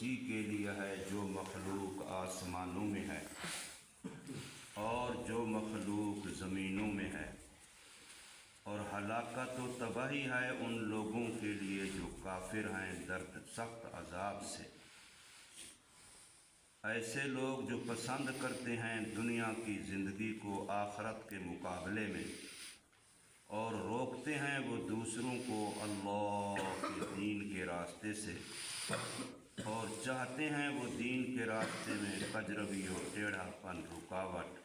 اسی کے لیے ہے جو مخلوق آسمانوں میں ہے اور جو مخلوق زمینوں میں ہے، اور ہلاکت و تباہی ہے ان لوگوں کے لیے جو کافر ہیں درد سخت عذاب سے۔ ایسے لوگ جو پسند کرتے ہیں دنیا کی زندگی کو آخرت کے مقابلے میں، اور روکتے ہیں وہ دوسروں کو اللہ کے دین کے راستے سے، اور چاہتے ہیں وہ دین کے راستے میں کجروی اور ٹیڑھا پن رکاوٹ،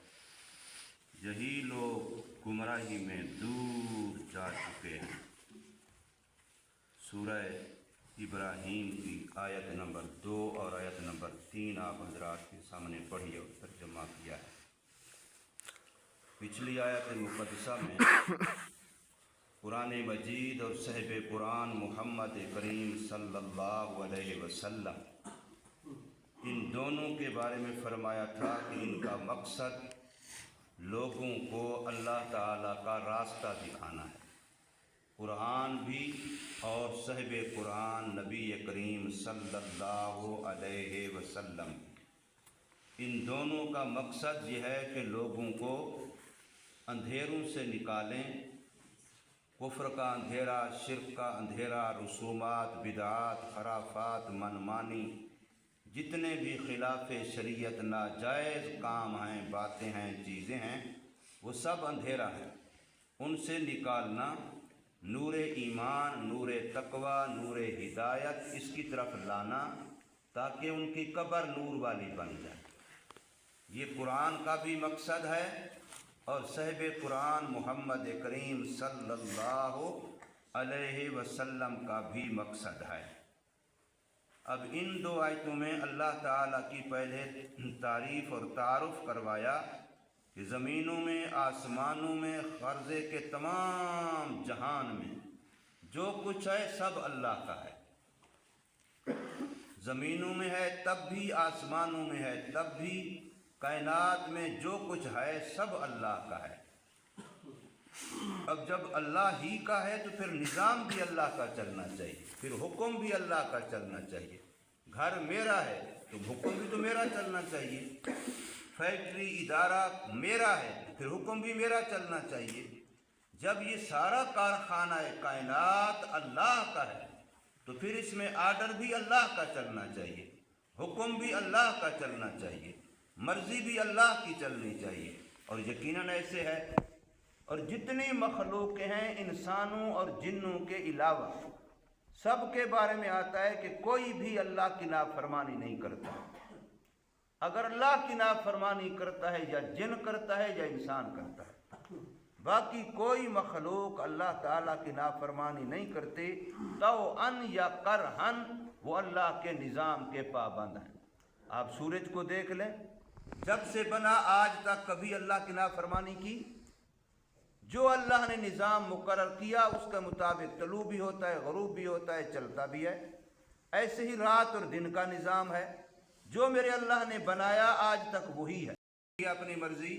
یہی لوگ گمراہی میں دور جا چکے ہیں۔ سورہ ابراہیم کی آیت نمبر 2 اور آیت نمبر 3 آپ حضرات کے سامنے پڑھی اور ترجمہ کیا ہے۔ پچھلی آیت مقدسہ میں قرآن مجید اور صاحب قرآن محمد کریم صلی اللہ علیہ وسلم ان دونوں کے بارے میں فرمایا تھا کہ ان کا مقصد لوگوں کو اللہ تعالیٰ کا راستہ دکھانا ہے۔ قرآن بھی اور صاحب قرآن نبی کریم صلی اللہ علیہ وسلم، ان دونوں کا مقصد یہ ہے کہ لوگوں کو اندھیروں سے نکالیں، کفر کا اندھیرا، شرک کا اندھیرا، رسومات، بدعات، خرافات، منمانی، جتنے بھی خلاف شریعت ناجائز کام ہیں، باتیں ہیں، چیزیں ہیں، وہ سب اندھیرا ہے۔ ان سے نکالنا، نور ایمان، نور تقوی، نور ہدایت اس کی طرف لانا تاکہ ان کی قبر نور والی بن جائے۔ یہ قرآن کا بھی مقصد ہے اور صاحب قرآن محمد کریم صلی اللہ علیہ وسلم کا بھی مقصد ہے۔ اب ان دو آیتوں میں اللہ تعالیٰ کی پہلے تعریف اور تعارف کروایا کہ زمینوں میں، آسمانوں میں، قرضے کے تمام جہان میں جو کچھ ہے سب اللہ کا ہے۔ زمینوں میں ہے تب بھی، آسمانوں میں ہے تب بھی، کائنات میں جو کچھ ہے سب اللہ کا ہے۔ اب جب اللہ ہی کا ہے تو پھر نظام بھی اللہ کا چلنا چاہیے، پھر حکم بھی اللہ کا چلنا چاہیے۔ گھر میرا ہے تو حکم بھی تو میرا چلنا چاہیے، فیکٹری ادارہ میرا ہے پھر حکم بھی میرا چلنا چاہیے۔ جب یہ سارا کارخانہ کائنات اللہ کا ہے تو پھر اس میں آرڈر بھی اللہ کا چلنا چاہیے، حکم بھی اللہ کا چلنا چاہیے، مرضی بھی اللہ کی چلنی چاہیے، اور یقیناً ایسے ہے۔ اور جتنی مخلوق ہیں انسانوں اور جنوں کے علاوہ، سب کے بارے میں آتا ہے کہ کوئی بھی اللہ کی نافرمانی نہیں کرتا۔ اگر اللہ کی نافرمانی کرتا ہے یا جن کرتا ہے یا انسان کرتا ہے، باقی کوئی مخلوق اللہ تعالیٰ کی نافرمانی نہیں کرتے، طوعاً یا کرہاً وہ اللہ کے نظام کے پابند ہیں۔ آپ سورج کو دیکھ لیں، جب سے بنا آج تک کبھی اللہ کی نافرمانی کی؟ جو اللہ نے نظام مقرر کیا اس کے مطابق طلوع بھی ہوتا ہے، غروب بھی ہوتا ہے، چلتا بھی ہے۔ ایسے ہی رات اور دن کا نظام ہے، جو میرے اللہ نے بنایا آج تک وہی ہے، یہ اپنی مرضی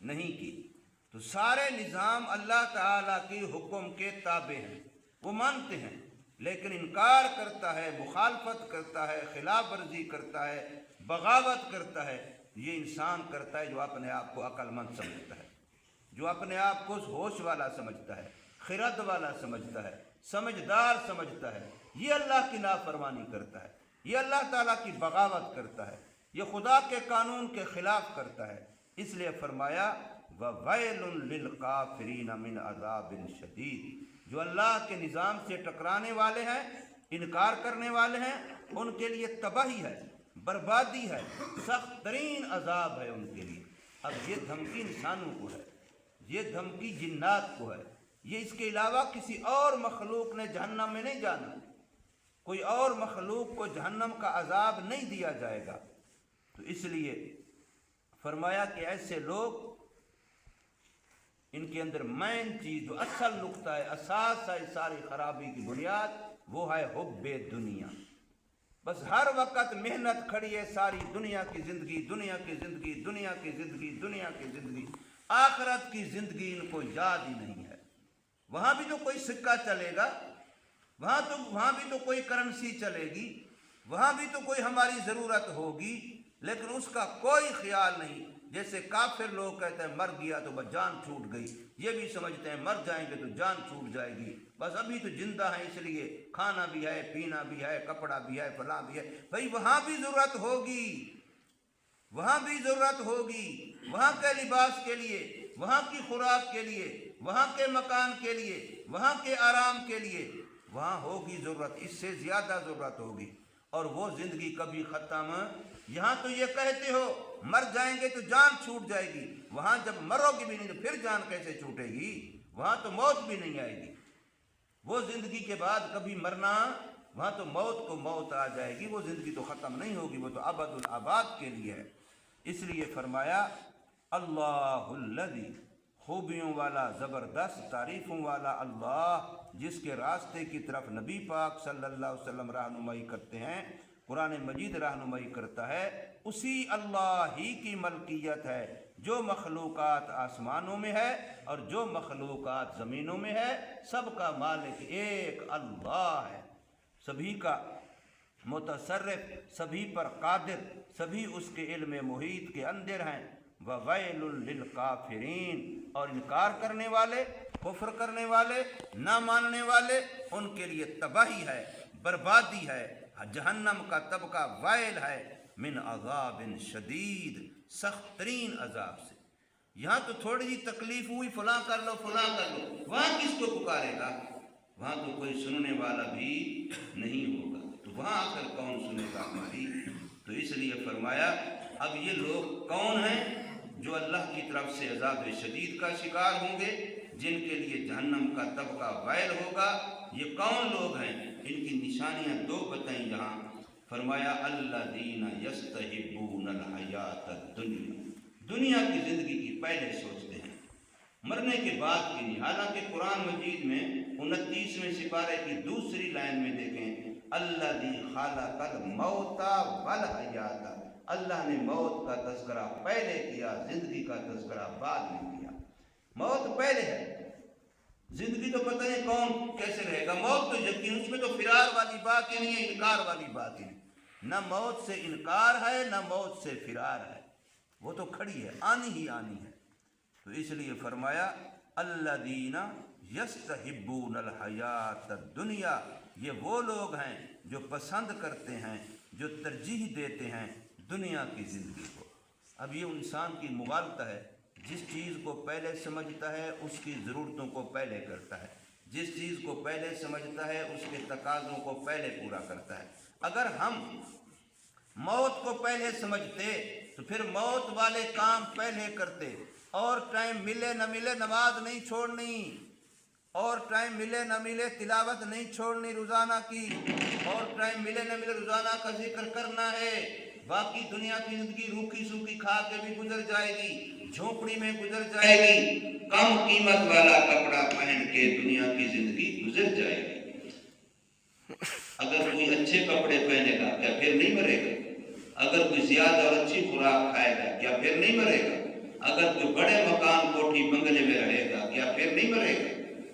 نہیں کی۔ تو سارے نظام اللہ تعالیٰ کی حکم کے تابع ہیں، وہ مانتے ہیں، لیکن انکار کرتا ہے، مخالفت کرتا ہے، خلاف ورزی کرتا ہے، بغاوت کرتا ہے۔ یہ انسان کرتا ہے جو اپنے آپ کو عقل مند سمجھتا ہے، جو اپنے آپ کو ہوش والا سمجھتا ہے، خرد والا سمجھتا ہے، سمجھدار سمجھتا ہے، یہ اللہ کی نافرمانی کرتا ہے، یہ اللہ تعالیٰ کی بغاوت کرتا ہے، یہ خدا کے قانون کے خلاف کرتا ہے۔ اس لیے فرمایا وَوَيْلٌ لِّلْكَافِرِينَ مِنْ عَذَابٍ شَدِيدٍ، جو اللہ کے نظام سے ٹکرانے والے ہیں، انکار کرنے والے ہیں، ان کے لیے تباہی ہے، بربادی ہے، سخت ترین عذاب ہے ان کے لیے۔ اب یہ دھمکی انسانوں کو ہے، یہ دھمکی جنات کو ہے، یہ اس کے علاوہ کسی اور مخلوق نے جہنم میں نہیں جانا، کوئی اور مخلوق کو جہنم کا عذاب نہیں دیا جائے گا۔ تو اس لیے فرمایا کہ ایسے لوگ، ان کے اندر مین چیز جو اصل نقطہ ہے، اساس ہے ساری خرابی کی بنیاد، وہ ہے حب دنیا۔ بس ہر وقت محنت کھڑی ہے، ساری دنیا کی زندگی، دنیا کی زندگی، دنیا کی زندگی، دنیا کی زندگی، آخرت کی زندگی ان کو یاد ہی نہیں ہے۔ وہاں بھی تو کوئی سکہ چلے گا، وہاں بھی تو کوئی کرنسی چلے گی، وہاں بھی تو کوئی ہماری ضرورت ہوگی، لیکن اس کا کوئی خیال نہیں۔ جیسے کافر لوگ کہتے ہیں مر گیا تو بس جان چھوٹ گئی، یہ بھی سمجھتے ہیں مر جائیں گے تو جان چھوٹ جائے گی، بس ابھی تو زندہ ہیں اس لیے کھانا بھی ہے، پینا بھی ہے، کپڑا بھی ہے، فلاں بھی ہے۔ بھائی وہاں بھی ضرورت ہوگی، وہاں بھی ضرورت ہوگی، وہاں کے لباس کے لیے، وہاں کی خوراک کے لیے، وہاں کے مکان کے لیے، وہاں کے آرام کے لیے، وہاں ہوگی ضرورت، اس سے زیادہ ضرورت ہوگی، اور وہ زندگی کبھی ختم۔ یہاں تو یہ کہتے ہو مر جائیں گے تو جان چھوٹ جائے گی، وہاں جب مرو گی بھی نہیں تو پھر جان کیسے چھوٹے گی؟ وہاں تو موت بھی نہیں آئے گی، وہ زندگی کے بعد کبھی مرنا، وہاں تو موت کو موت آ جائے گی، وہ زندگی تو ختم نہیں ہوگی، وہ تو ابد الآباد کے لیے ہے۔ اس لیے فرمایا اللہ الذی، خوبیوں والا، زبردست تعریفوں والا اللہ، جس کے راستے کی طرف نبی پاک صلی اللہ علیہ وسلم رہنمائی کرتے ہیں، قرآن مجید رہنمائی کرتا ہے، اسی اللہ ہی کی ملکیت ہے جو مخلوقات آسمانوں میں ہے اور جو مخلوقات زمینوں میں ہے، سب کا مالک ایک اللہ ہے، سبھی کا متصرف، سبھی پر قادر، سبھی اس کے علم محیط کے اندر ہیں۔ وَوَيْلٌ لِّلْكَافِرِينَ، اور انکار کرنے والے، کفر کرنے والے، نہ ماننے والے، ان کے لیے تباہی ہے، بربادی ہے، جہنم کا طبقہ وائل ہے، من عذاب شدید، سخت ترین عذاب سے۔ یہاں تو تھوڑی سی تکلیف ہوئی، فلاں کر لو فلاں کر لو، وہاں کس کو پکارے گا؟ وہاں تو کوئی سننے والا بھی نہیں ہوگا، تو وہاں آ کر کون سنے گا ہماری؟ تو اس لیے فرمایا اب یہ لوگ کون ہیں جو اللہ کی طرف سے عذاب شدید کا شکار ہوں گے، جن کے لیے جہنم کا طبقہ وائل ہوگا؟ یہ کون لوگ ہیں؟ ان کی نشانیاں دو بتائیں یہاں۔ فرمایا الذین یستحبون الحیات الدنیا، دنیا کی زندگی کی پہلے سوچتے ہیں، مرنے کے بعد کی نہیں۔ حالانکہ قرآن مجید میں 29ویں سپارے کی دوسری لائن میں دیکھیں، الذی خلق الموت والحیات، اللہ نے موت کا تذکرہ پہلے کیا، زندگی کا تذکرہ بعد میں کیا۔ موت پہلے ہے، زندگی تو پتہ نہیں کون کیسے رہے گا، موت تو یقین، اس میں تو فرار والی بات ہی نہیں ہے، انکار والی بات ہی نہیں، نہ موت سے انکار ہے نہ موت سے فرار ہے، وہ تو کھڑی ہے، آنی ہی آنی ہے۔ تو اس لیے فرمایا الذین یستحبون الحیات الدنیا، یہ وہ لوگ ہیں جو پسند کرتے ہیں، جو ترجیح دیتے ہیں دنیا کی زندگی کو۔ اب یہ انسان کی مغالطہ ہے، جس چیز کو پہلے سمجھتا ہے اس کی ضرورتوں کو پہلے کرتا ہے، جس چیز کو پہلے سمجھتا ہے اس کے تقاضوں کو پہلے پورا کرتا ہے۔ اگر ہم موت کو پہلے سمجھتے تو پھر موت والے کام پہلے کرتے، اور ٹائم ملے نہ ملے نماز نہیں چھوڑنی، اور ٹائم ملے نہ ملے تلاوت نہیں چھوڑنی روزانہ کی، اور ٹائم ملے نہ ملے روزانہ کا ذکر کرنا ہے۔ باقی دنیا کی زندگی روکھی سوکھی کھا کے بھی گزر جائے گی، جھونپڑی میں گزر جائے گی، کم قیمت والا کپڑا پہن کے دنیا کی زندگی گزر جائے گی۔ اگر کوئی اچھے کپڑے پہنے گا کیا پھر نہیں مرے گا؟ اگر کوئی زیادہ اور اچھی خوراک کھائے گا کیا پھر نہیں مرے گا؟ اگر کوئی بڑے مکان کوٹھی بنگلے میں رہے گا کیا پھر نہیں مرے گا؟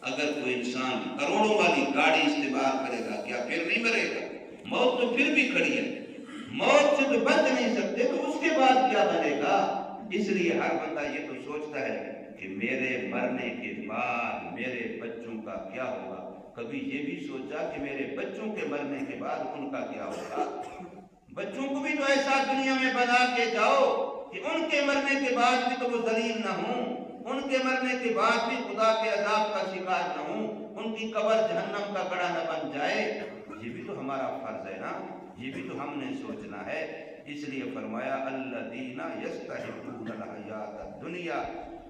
اگر کوئی انسان کروڑوں والی گاڑی استعمال کرے گا کیا پھر نہیں مرے گا؟ موت تو پھر بھی کھڑی ہے، موت سے تو بچ نہیں سکتے، تو اس کے بعد کیا بنے گا؟ اس لیے ہر بندہ یہ تو سوچتا ہے کہ میرے مرنے کے بعد میرے بچوں کا کیا ہوگا۔ کبھی یہ بھی سوچا کہ میرے بچوں کے مرنے کے بعد ان کا کیا ہوگا؟ بچوں کو بھی تو ایسا دنیا میں بنا کے جاؤ کہ ان کے مرنے کے بعد بھی تو وہ ذلیل نہ ہوں، ان کے مرنے کے بعد بھی خدا کے عذاب کا شکار نہ ہوں، ان کی قبر جہنم کا گڑھا نہ بن جائے۔ یہ بھی تو ہمارا فرض ہے نا، یہ بھی تو ہم نے سوچنا ہے۔ اس لیے فرمایا الذین یستحبون الحیات الدنیا،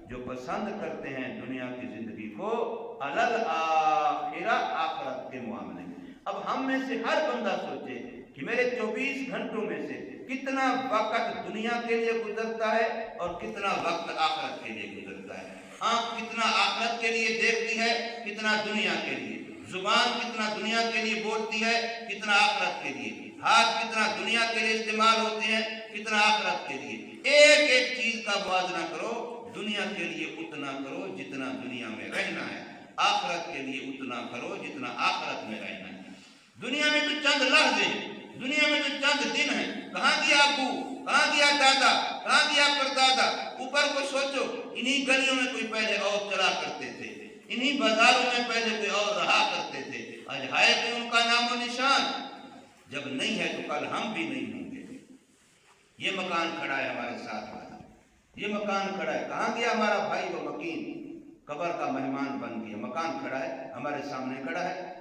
جو پسند کرتے ہیں دنیا کی زندگی کو، علی الآخرہ، آخرت کے معاملے میں۔ اب ہم میں سے ہر بندہ سوچے کہ میرے 24 گھنٹوں میں سے کتنا وقت دنیا کے لیے گزرتا ہے اور کتنا وقت آخرت کے لیے گزرتا ہے۔ آنکھ کتنا آخرت کے لیے دیکھتی ہے، کتنا دنیا کے لیے، زبان کتنا دنیا کے لیے بولتی ہے، کتنا آخرت کے لیے، ہاتھ کتنا دنیا کے لیے استعمال ہوتے ہیں، کتنا آخرت کے لیے۔ ایک ایک چیز کا موازنہ کرو، دنیا کے لیے اتنا کرو جتنا دنیا میں رہنا ہے، آخرت کے لیے اتنا کرو جتنا آخرت میں رہنا ہے۔ دنیا میں تو چند لحظے، دنیا میں جو چند دن ہیں، کہاں گیا ابو، کہاں گیا دادا، کہاں گیا پردادا؟ اوپر کو سوچو، انہی گلیوں میں کوئی پہلے اور چلا کرتے تھے، انہی بازاروں میں پہلے کوئی اور رہا کرتے تھے، آج ہے کوئی ان کا نام و نشان؟ جب نہیں ہے تو کل ہم بھی نہیں ہوں گے۔ یہ مکان کھڑا ہے ہمارے ساتھ والا، یہ مکان کھڑا ہے، کہاں گیا ہمارا بھائی وہ مکین؟ قبر کا مہمان بن گیا، مکان کھڑا ہے ہمارے سامنے کھڑا ہے،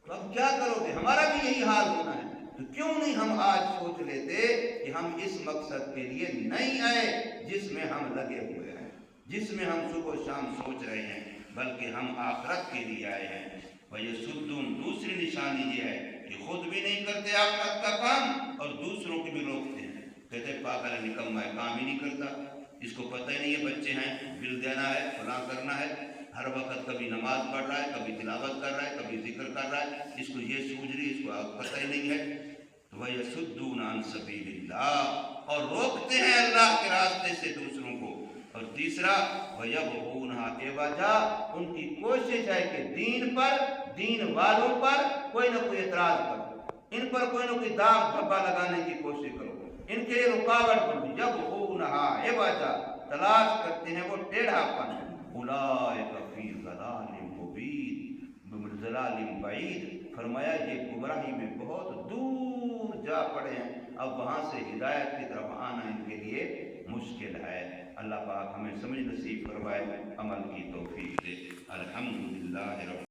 تو اب کیا کرو گے؟ ہمارا بھی یہی حال ہونا ہے۔ تو کیوں نہیں ہم آج سوچ لیتے کہ ہم اس مقصد کے لیے نہیں آئے جس میں ہم لگے ہوئے ہیں، جس میں ہم صبح و شام سوچ رہے ہیں، بلکہ ہم آخرت کے لیے آئے ہیں۔ وَيَسُدُّونَ، دوسری نشانی یہ ہے کہ خود بھی نہیں کرتے آخرت کا کام اور دوسروں کو بھی روکتے ہیں، کہتے پاگل ہے، نکما ہے، کام ہی نہیں کرتا، اس کو پتہ ہی نہیں ہے بچے ہیں، بل دینا ہے، فلاں کرنا ہے، ہر وقت کبھی نماز پڑھ رہا ہے، کبھی تلاوت کر رہا ہے، کبھی ذکر کر رہا ہے، اس کو یہ سوچ رہی، اس کو پتہ ہی نہیں ہے۔ وَيَسُدُّونَ عَن سَبِيلِ اللَّهِ، اور روکتے ہیں اللہ کے راستے سے دوسروں کو۔ اور تیسرا وَيَبْغُونَهَا عِوَجًا، ان کی کوشش ہے کہ دین پر، دین والوں پر کوئی نہ کوئی اعتراض کرو، ان پر کوئی نہ کوئی داغ دھبا لگانے کی کوشش کرو، ان کے لیے رکاوٹ بنو۔ یبغونہا عوجا، تلاش کرتے ہیں وہ ٹیڑھا پن۔ اولئک فی ضلال مبین، ضلال بعید، فرمایا یہ گمراہی میں بہت دور جا پڑے ہیں، اب وہاں سے ہدایت کی طرف آنا ان کے لیے مشکل ہے۔ اللہ پاک ہمیں سمجھ نصیب فرمائے، عمل کی توفیق دے۔ الحمدللہ رب